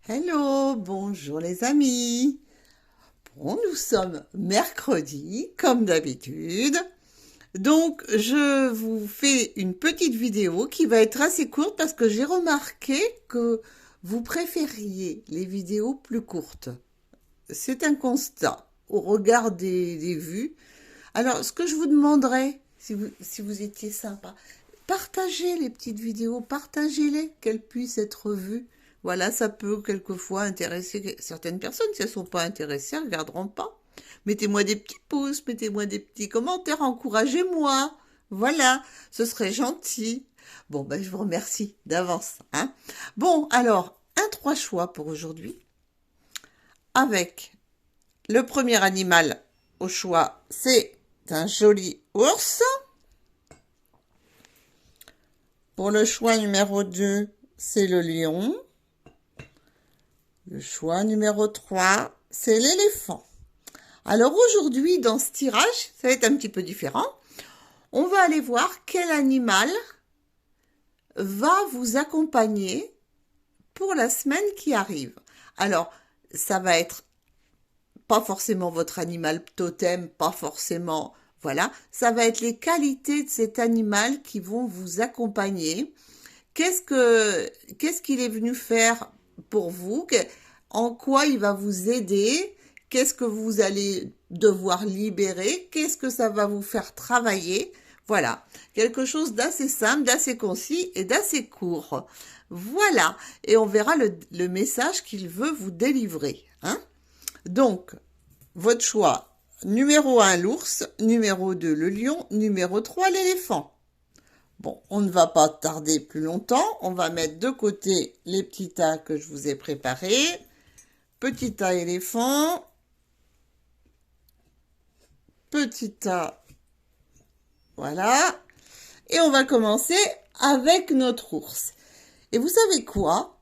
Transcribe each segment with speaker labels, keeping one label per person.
Speaker 1: Hello, bonjour les amis. Bon, nous sommes mercredi, comme d'habitude. Donc, je vous fais une petite vidéo qui va être assez courte parce que j'ai remarqué que vous préfériez les vidéos plus courtes. C'est un constat au regard des vues. Alors, ce que je vous demanderais, si vous étiez sympa, partagez les petites vidéos, partagez-les, qu'elles puissent être vues. Voilà, ça peut quelquefois intéresser certaines personnes. Si elles ne sont pas intéressées, elles ne regarderont pas. Mettez-moi des petits pouces, mettez-moi des petits commentaires, encouragez-moi. Voilà, ce serait gentil. Bon, ben, je vous remercie d'avance, hein. Bon, alors, un trois choix pour aujourd'hui, avec le premier animal au choix, c'est un joli ours. Pour le choix numéro 2, c'est le lion. Le choix numéro 3, c'est l'éléphant. Alors aujourd'hui, dans ce tirage, ça va être un petit peu différent. On va aller voir quel animal va vous accompagner pour la semaine qui arrive. Alors, ça va être pas forcément votre animal totem, pas forcément, voilà, ça va être les qualités de cet animal qui vont vous accompagner. Qu'est-ce qu'il est venu faire pour vous? En quoi il va vous aider? Qu'est-ce que vous allez devoir libérer? Qu'est-ce que ça va vous faire travailler? Voilà, quelque chose d'assez simple, d'assez concis et d'assez court. Voilà, et on verra le message qu'il veut vous délivrer, hein? Donc, votre choix, numéro 1, l'ours, numéro 2, le lion, numéro 3, l'éléphant. Bon, on ne va pas tarder plus longtemps. On va mettre de côté les petits tas que je vous ai préparés. Petit tas éléphant. Petit tas, voilà. Et on va commencer avec notre ours. Et vous savez quoi?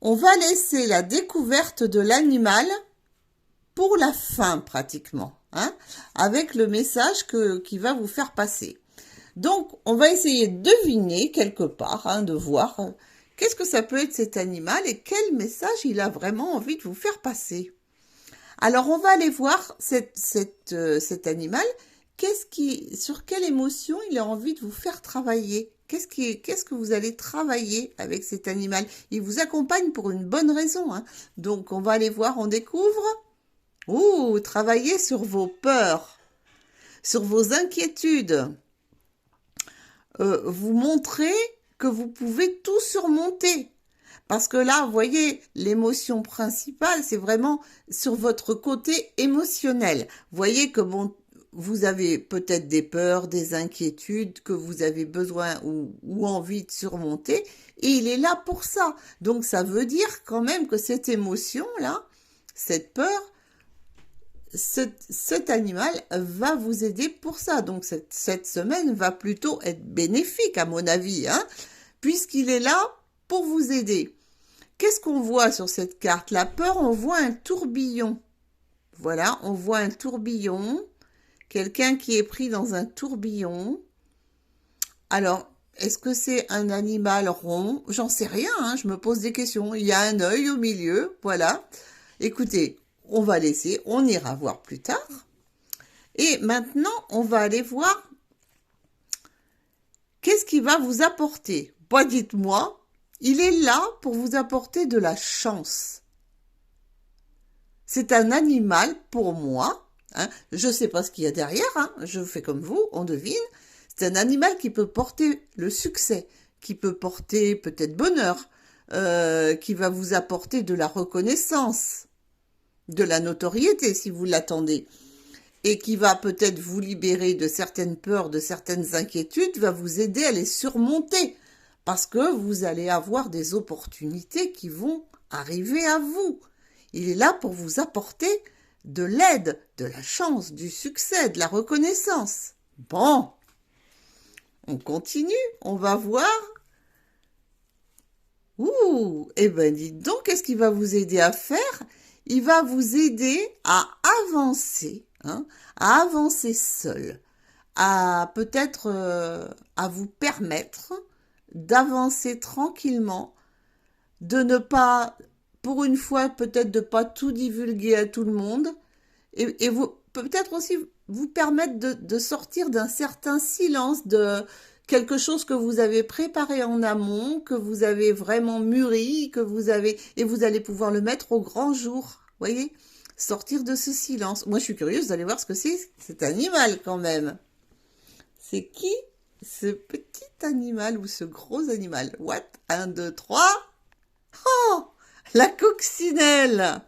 Speaker 1: On va laisser la découverte de l'animal pour la fin pratiquement, hein, avec le message qui va vous faire passer. Donc, on va essayer de deviner quelque part, hein, de voir qu'est-ce que ça peut être cet animal et quel message il a vraiment envie de vous faire passer. Alors, on va aller voir cet animal. Sur quelle émotion il a envie de vous faire travailler? Qu'est-ce que vous allez travailler avec cet animal? Il vous accompagne pour une bonne raison, hein. Donc, on va aller voir, on découvre. Ouh, travailler sur vos peurs, sur vos inquiétudes. Vous montrer que vous pouvez tout surmonter. Parce que là, vous voyez, l'émotion principale, c'est vraiment sur votre côté émotionnel. Vous voyez que bon, vous avez peut-être des peurs, des inquiétudes que vous avez besoin ou envie de surmonter, et il est là pour ça. Donc ça veut dire quand même que cette émotion-là, cette peur, cet animal va vous aider pour ça. Donc cette semaine va plutôt être bénéfique à mon avis, hein, puisqu'il est là pour vous aider. Qu'est-ce qu'on voit sur cette carte? La peur, on voit un tourbillon. Voilà, on voit un tourbillon. Quelqu'un qui est pris dans un tourbillon. Alors, est-ce que c'est un animal rond? J'en sais rien, hein, je me pose des questions. Il y a un œil au milieu, voilà. Écoutez, on va laisser, on ira voir plus tard. Et maintenant, on va aller voir qu'est-ce qu'il va vous apporter. Bah, dites-moi, il est là pour vous apporter de la chance. C'est un animal pour moi, hein. Je ne sais pas ce qu'il y a derrière, hein. Je fais comme vous, on devine. C'est un animal qui peut porter le succès, qui peut porter peut-être bonheur, qui va vous apporter de la reconnaissance, de la notoriété si vous l'attendez, et qui va peut-être vous libérer de certaines peurs, de certaines inquiétudes, va vous aider à les surmonter, parce que vous allez avoir des opportunités qui vont arriver à vous. Il est là pour vous apporter de l'aide, de la chance, du succès, de la reconnaissance. Bon, on continue, on va voir. Ouh, eh ben dites donc, qu'est-ce qu'il va vous aider à faire? Il va vous aider à avancer, hein, à avancer seul, à peut-être à vous permettre d'avancer tranquillement, de ne pas pour une fois, peut-être de pas tout divulguer à tout le monde et vous peut-être aussi vous permettre de sortir d'un certain silence, de quelque chose que vous avez préparé en amont, que vous avez vraiment mûri, et vous allez pouvoir le mettre au grand jour. Voyez? Sortir de ce silence. Moi, je suis curieuse d'aller voir ce que c'est cet animal quand même. C'est qui ce petit animal ou ce gros animal? What? 1, 2, 3. Oh! La coccinelle!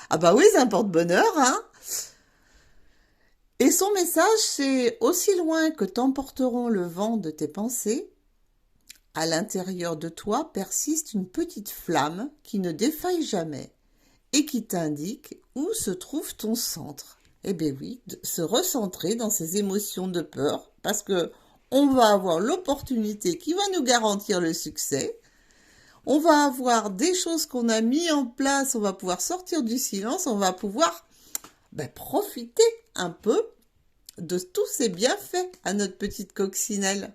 Speaker 1: Ah bah oui, c'est un porte-bonheur, hein? Et son message, c'est aussi loin que t'emporteront le vent de tes pensées, à l'intérieur de toi persiste une petite flamme qui ne défaille jamais et qui t'indique où se trouve ton centre. Eh bien oui, se recentrer dans ses émotions de peur, parce que on va avoir l'opportunité qui va nous garantir le succès. On va avoir des choses qu'on a mis en place, on va pouvoir sortir du silence, on va pouvoir profiter un peu de tous ces bienfaits à notre petite coccinelle.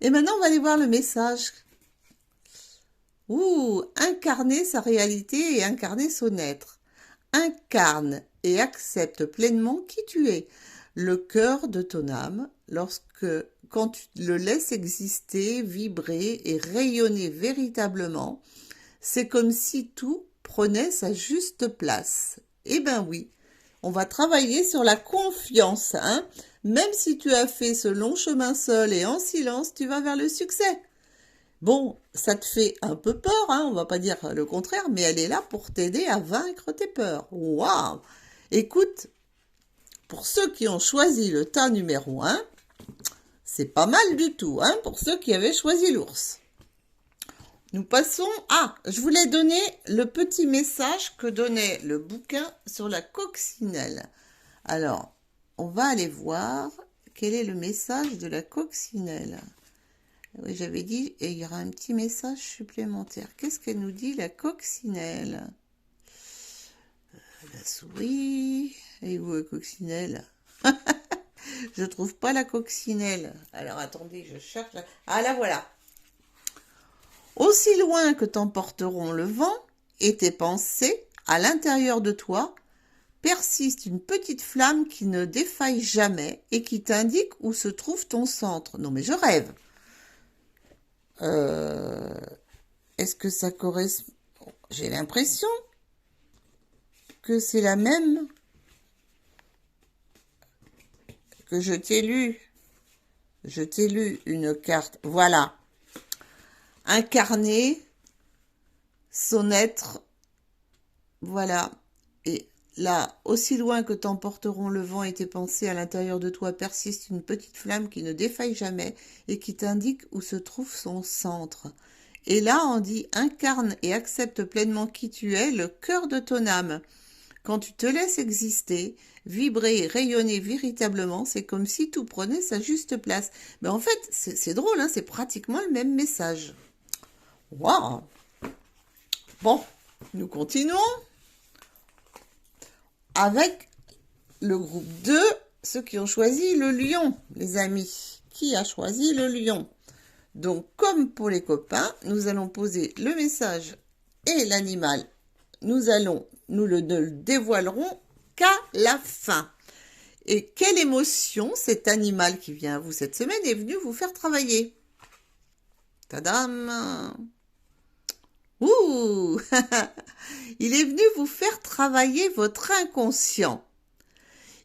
Speaker 1: Et maintenant, on va aller voir le message. Incarner sa réalité et incarner son être. Incarne et accepte pleinement qui tu es, le cœur de ton âme, quand tu le laisses exister, vibrer et rayonner véritablement, c'est comme si tout prenait sa juste place. Eh ben oui, on va travailler sur la confiance, hein. Même si tu as fait ce long chemin seul et en silence, tu vas vers le succès. Bon, ça te fait un peu peur, hein, on va pas dire le contraire, mais elle est là pour t'aider à vaincre tes peurs. Waouh! Écoute, pour ceux qui ont choisi le tas numéro 1, c'est pas mal du tout, hein, pour ceux qui avaient choisi l'ours. Nous passons... je voulais donner le petit message que donnait le bouquin sur la coccinelle. Alors, on va aller voir quel est le message de la coccinelle. Oui, j'avais dit, et il y aura un petit message supplémentaire. Qu'est-ce qu'elle nous dit, la coccinelle? La souris. Et où la coccinelle? Je trouve pas la coccinelle. Alors, attendez, je cherche. Ah, la voilà. Aussi loin que t'emporteront le vent et tes pensées, à l'intérieur de toi, persiste une petite flamme qui ne défaille jamais et qui t'indique où se trouve ton centre. Non, mais je rêve. Est-ce que ça correspond? J'ai l'impression que c'est la même que je t'ai lu. Je t'ai lu une carte. Voilà. Incarner son être. Voilà. Et là, aussi loin que t'emporteront le vent et tes pensées, à l'intérieur de toi persiste une petite flamme qui ne défaille jamais et qui t'indique où se trouve son centre. Et là, on dit incarne et accepte pleinement qui tu es, le cœur de ton âme. Quand tu te laisses exister, vibrer et rayonner véritablement, c'est comme si tout prenait sa juste place. Mais en fait, c'est drôle, hein, c'est pratiquement le même message. Waouh! Bon, nous continuons avec le groupe 2, ceux qui ont choisi le lion, les amis. Qui a choisi le lion? Donc, comme pour les copains, nous allons poser le message et l'animal. Nous ne le dévoilerons qu'à la fin. Et quelle émotion cet animal qui vient à vous cette semaine est venu vous faire travailler? Tadam! Ouh! Il est venu vous faire travailler votre inconscient.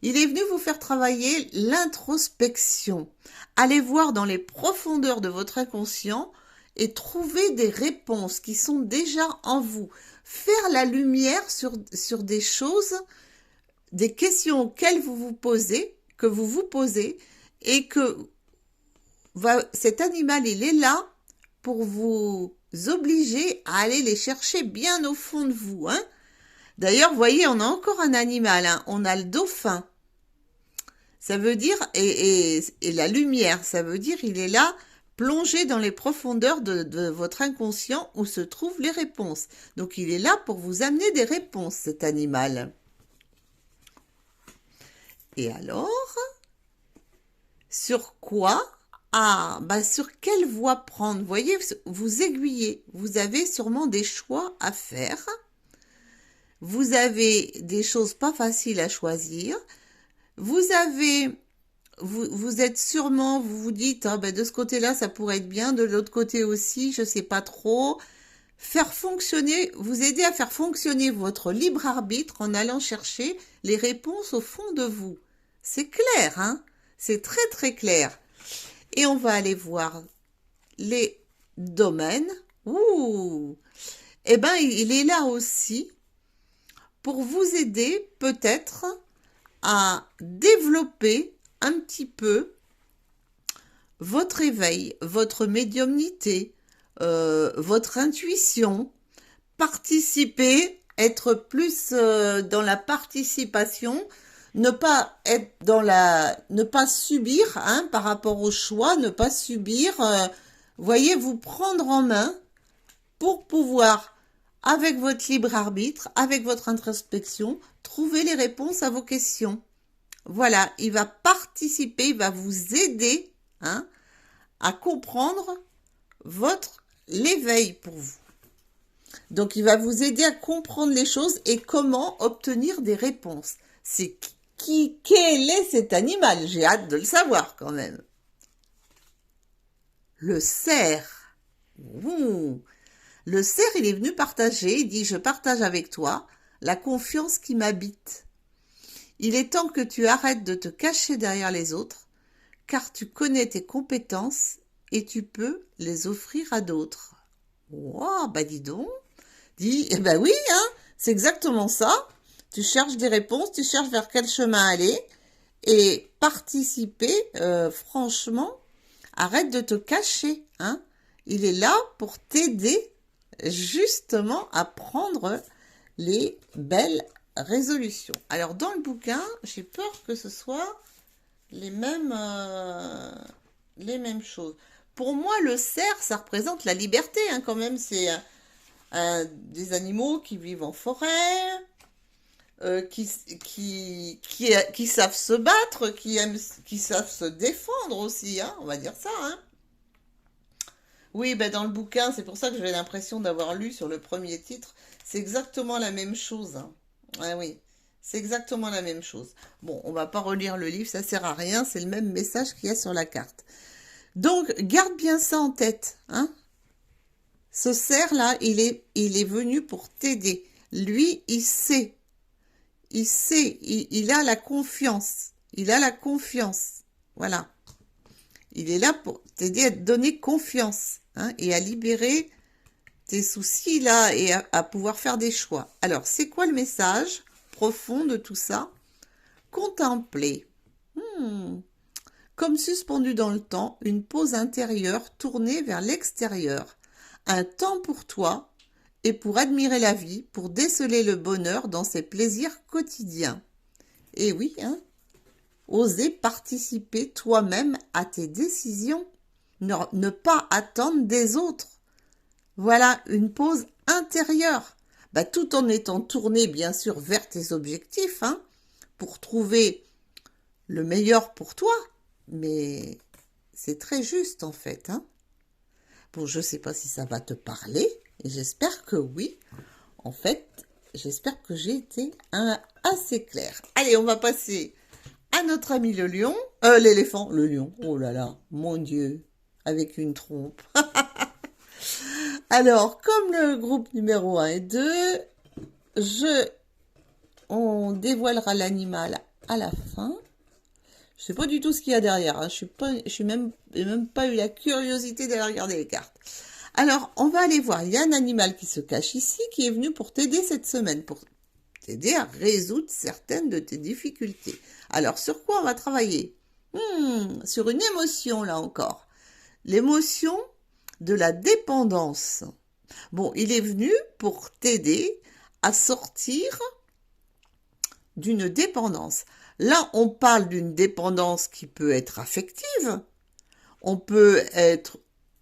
Speaker 1: Il est venu vous faire travailler l'introspection. Allez voir dans les profondeurs de votre inconscient et trouver des réponses qui sont déjà en vous. Faire la lumière sur des choses, des questions auxquelles vous vous posez, et que cet animal, il est là pour vous obliger à aller les chercher bien au fond de vous, hein. D'ailleurs, voyez, on a encore un animal, hein. On a le dauphin. Ça veut dire, et la lumière, ça veut dire il est là, plongé dans les profondeurs de votre inconscient où se trouvent les réponses. Donc, il est là pour vous amener des réponses, cet animal. Et alors, sur quoi? Sur quelle voie prendre? Vous voyez, vous aiguillez. Vous avez sûrement des choix à faire. vous avez des choses pas faciles à choisir. Vous êtes sûrement, vous vous dites, ah ben de ce côté-là, ça pourrait être bien, de l'autre côté aussi, je sais pas trop. Vous aider à faire fonctionner votre libre arbitre en allant chercher les réponses au fond de vous. C'est clair, hein? C'est très très clair. Et on va aller voir les domaines. Ouh! Eh ben, il est là aussi pour vous aider peut-être à développer un petit peu votre éveil, votre médiumnité, votre intuition, participer, être plus dans la participation, ne pas être ne pas subir hein, par rapport au choix, ne pas subir, voyez, vous prendre en main pour pouvoir, avec votre libre arbitre, avec votre introspection, trouver les réponses à vos questions. Voilà, il va participer, il va vous aider hein, à comprendre l'éveil pour vous. Donc, il va vous aider à comprendre les choses et comment obtenir des réponses. C'est quel est cet animal? J'ai hâte de le savoir quand même. Le cerf. Ouh. Le cerf, il est venu partager, il dit « Je partage avec toi la confiance qui m'habite. Il est temps que tu arrêtes de te cacher derrière les autres, car tu connais tes compétences et tu peux les offrir à d'autres. » Wow, bah dis donc. Eh ben oui, hein, c'est exactement ça. Tu cherches des réponses, tu cherches vers quel chemin aller et participer, franchement, arrête de te cacher, hein. Il est là pour t'aider justement à prendre les belles résolutions. Alors dans le bouquin, j'ai peur que ce soit les mêmes choses. Pour moi, le cerf, ça représente la liberté, hein, quand même. C'est des animaux qui vivent en forêt, qui savent se battre, qui savent se défendre aussi, hein, on va dire ça. Hein. Oui, ben dans le bouquin, c'est pour ça que j'ai l'impression d'avoir lu sur le premier titre, c'est exactement la même chose. Hein. Ah oui, c'est exactement la même chose. Bon, on va pas relire le livre, ça sert à rien, c'est le même message qu'il y a sur la carte. Donc, garde bien ça en tête. Hein. Ce cerf-là, il est venu pour t'aider. Lui, il sait. Il a la confiance. Il a la confiance. Voilà. Il est là pour t'aider à te donner confiance hein, et à libérer tes soucis là et à pouvoir faire des choix. Alors, c'est quoi le message profond de tout ça? Contempler. Comme suspendu dans le temps, une pause intérieure tournée vers l'extérieur. Un temps pour toi et pour admirer la vie, pour déceler le bonheur dans ses plaisirs quotidiens. Et oui, hein, oser participer toi-même à tes décisions, ne pas attendre des autres. Voilà, une pause intérieure, tout en étant tourné bien sûr vers tes objectifs, hein, pour trouver le meilleur pour toi, mais c'est très juste en fait. Hein. Bon, je ne sais pas si ça va te parler, et j'espère que oui. En fait, j'espère que j'ai été assez claire. Allez, on va passer à notre ami le lion, l'éléphant, le lion, oh là là, mon Dieu, avec une trompe. Alors, comme le groupe numéro 1 et 2, on dévoilera l'animal à la fin. Je sais pas du tout ce qu'il y a derrière, hein. Je suis même pas eu la curiosité d'aller regarder les cartes. Alors, on va aller voir, il y a un animal qui se cache ici, qui est venu pour t'aider cette semaine, pour t'aider à résoudre certaines de tes difficultés. Alors, sur quoi on va travailler? Sur une émotion, là encore. L'émotion de la dépendance. Bon, il est venu pour t'aider à sortir d'une dépendance. Là, on parle d'une dépendance qui peut être affective.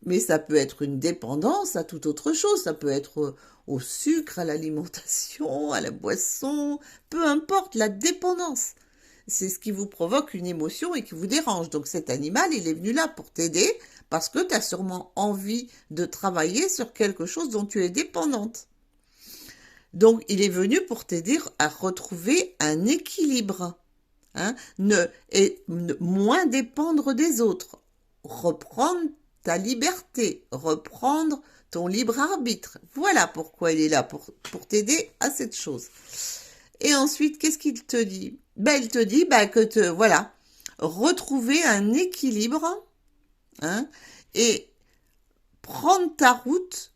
Speaker 1: Mais ça peut être une dépendance à toute autre chose. Ça peut être au sucre, à l'alimentation, à la boisson, peu importe la dépendance. C'est ce qui vous provoque une émotion et qui vous dérange. Donc cet animal, il est venu là pour t'aider parce que tu as sûrement envie de travailler sur quelque chose dont tu es dépendante. Donc, il est venu pour t'aider à retrouver un équilibre, hein, moins dépendre des autres, reprendre ta liberté, reprendre ton libre arbitre. Voilà pourquoi il est là, pour t'aider à cette chose. Et ensuite, qu'est-ce qu'il te dit? Il te dit voilà, retrouver un équilibre, hein, et prendre ta route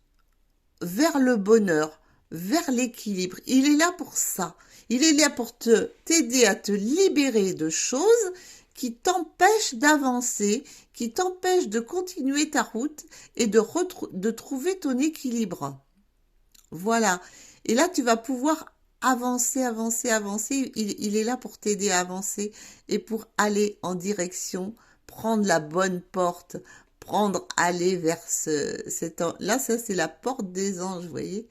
Speaker 1: vers le bonheur, vers l'équilibre. Il est là pour ça. Il est là pour t'aider à te libérer de choses qui t'empêchent d'avancer, qui t'empêchent de continuer ta route et de trouver ton équilibre. Voilà. Et là, tu vas pouvoir avancer, avancer, avancer. Il est là pour t'aider à avancer et pour aller en direction, prendre la bonne porte, aller vers là, ça, c'est la porte des anges, vous voyez.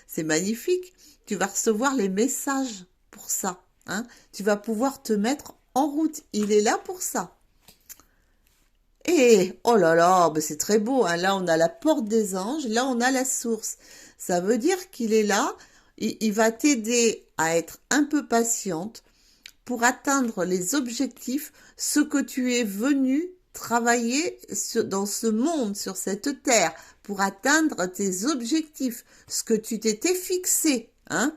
Speaker 1: C'est magnifique. Tu vas recevoir les messages pour ça, hein. Tu vas pouvoir te mettre en route. Il est là pour ça. Et, oh là là, c'est très beau, hein. Là, on a la porte des anges. Là, on a la source. Ça veut dire qu'il est là. Il va t'aider à être un peu patiente pour atteindre les objectifs, ce que tu es venu travailler dans ce monde, sur cette terre, pour atteindre tes objectifs, ce que tu t'étais fixé, hein.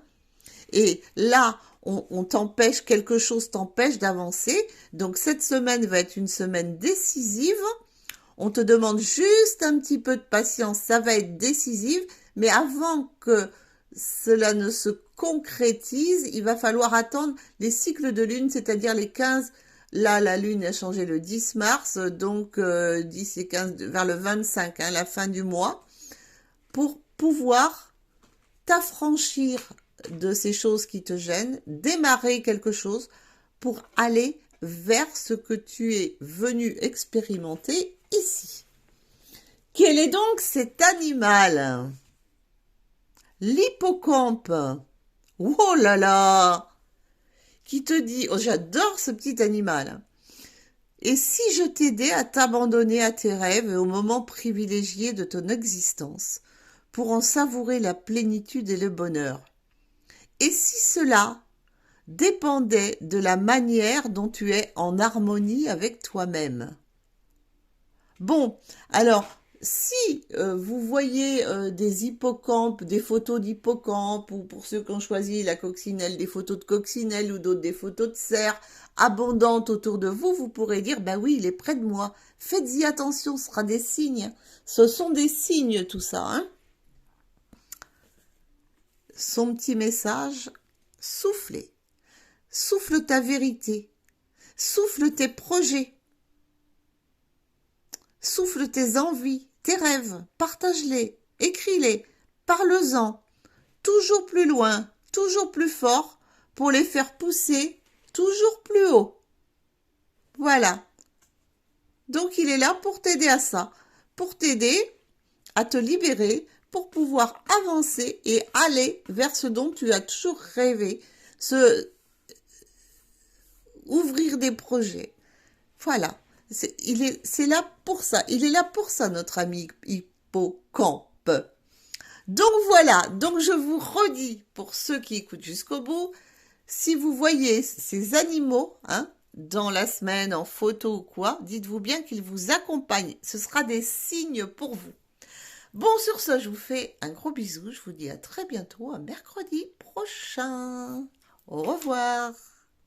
Speaker 1: Et là, on t'empêche, quelque chose t'empêche d'avancer. Donc cette semaine va être une semaine décisive. On te demande juste un petit peu de patience, ça va être décisif, mais avant que cela ne se concrétise, il va falloir attendre les cycles de lune, c'est-à-dire les 15. Là, la lune a changé le 10 mars, donc 10 et 15, vers le 25, hein, la fin du mois, pour pouvoir t'affranchir de ces choses qui te gênent, démarrer quelque chose pour aller vers ce que tu es venu expérimenter ici. Quel est donc cet animal? L'hippocampe. Oh là là! Qui te dit, oh, j'adore ce petit animal. Et si je t'aidais à t'abandonner à tes rêves et aux moments privilégiés de ton existence, pour en savourer la plénitude et le bonheur? Et si cela dépendait de la manière dont tu es en harmonie avec toi-même? Bon, alors, si vous voyez des hippocampes, des photos d'hippocampes, ou pour ceux qui ont choisi la coccinelle, des photos de coccinelle, ou d'autres des photos de cerfs abondantes autour de vous, vous pourrez dire, oui, il est près de moi. Faites-y attention, ce sera des signes. Ce sont des signes, tout ça, hein. Son petit message, soufflez. Souffle ta vérité. Souffle tes projets. Souffle tes envies, tes rêves, partage-les, écris-les, parle-en, toujours plus loin, toujours plus fort, pour les faire pousser toujours plus haut. Voilà. Donc il est là pour t'aider à ça, pour t'aider à te libérer, pour pouvoir avancer et aller vers ce dont tu as toujours rêvé, ouvrir des projets. Voilà. C'est là pour ça. Il est là pour ça, notre ami hippocampe. Donc voilà. Donc je vous redis, pour ceux qui écoutent jusqu'au bout, si vous voyez ces animaux, hein, dans la semaine, en photo ou quoi, dites-vous bien qu'ils vous accompagnent. Ce sera des signes pour vous. Bon, sur ce, je vous fais un gros bisou. Je vous dis à très bientôt, à mercredi prochain. Au revoir.